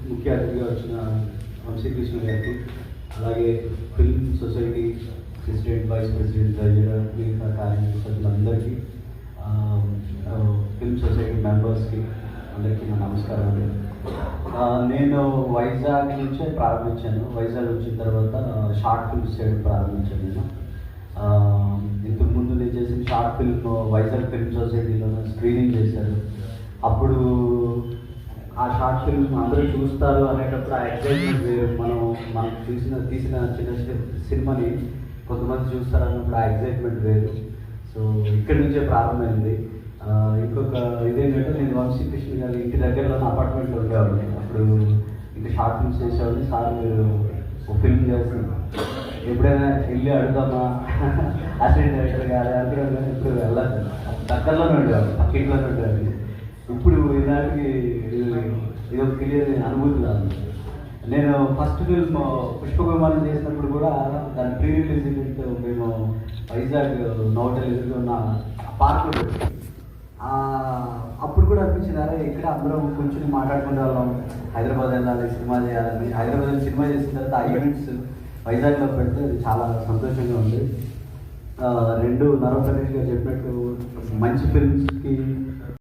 ముఖ్య అతిథిగా వచ్చిన వంశీకృష్ణ గారికి, అలాగే film society president, vice president, treasurer, మిగతా కార్యకర్తలందరికీ, ఫిల్మ్ సొసైటీ మెంబర్స్కి అందరికీ నా నమస్కారాలు. నేను వైజాగ్ నుంచే ప్రారంభించాను. వైజాగ్ వచ్చిన తర్వాత షార్ట్ ఫిల్మ్స్ చేయడం ప్రారంభించాను. నేను ఇంతకుముందు నేను చేసిన షార్ట్ ఫిల్మ్ వైజాగ్ ఫిల్మ్ సొసైటీలో స్క్రీనింగ్ చేశారు. అప్పుడు ఆ షార్ట్ ఫిల్మ్ అందరూ చూస్తారు అనేటప్పుడు ఆ ఎక్సైట్మెంట్ వేరు. మనం తీసిన చిన్న సినిమాని కొంతమంది చూస్తారు అన్నప్పుడు ఆ ఎక్సైట్మెంట్ వేరు. సో ఇక్కడి నుంచే ప్రారంభమైంది. ఇంకొక ఇదేంటంటే, నేను వంశీకృష్ణ గారి ఇంటి దగ్గరలో అపార్ట్మెంట్లో ఉండేవాడిని. అప్పుడు ఇంకా షార్ట్ ఫిల్మ్స్ చేసేవాడిని. సార్ మీరు ఒక ఫిల్మ్ చేస్తున్నారు, ఎప్పుడైనా వెళ్ళి అడుగుదామా అసిస్టెంట్ డైరెక్టర్ గారు అనుకున్నాను, కానీ ఇప్పుడు వెళ్ళాలి. దగ్గరలోనే ఉండేవాడు, పక్కింట్లోనే ఉండేవాడిని. ఇప్పుడు ఇలాంటి ఇది ఒక క్లియర్ అనుభూతి రాదు. నేను ఫస్ట్ ఫిల్మ్ పుష్ప విమానం చేసినప్పుడు కూడా దాని ప్రీ రిలీజ్ ఈవెంట్ మేము వైజాగ్ నోటల్ ఎదురుగా ఉన్న పార్క్లో పెట్టాం. అప్పుడు కూడా అనిపించినారా, ఇక్కడ అందరం కూర్చొని మాట్లాడుకునే వాళ్ళం, హైదరాబాద్ వెళ్ళాలి, సినిమా చేయాలని. హైదరాబాద్లో సినిమా చేసిన తర్వాత ఆ ఈవెంట్స్ వైజాగ్లో పెడితే చాలా సంతోషంగా ఉంది. రెండు నరవ ప్రదేశ్ గారు చెప్పినట్టు మంచి ఫిల్మ్స్కి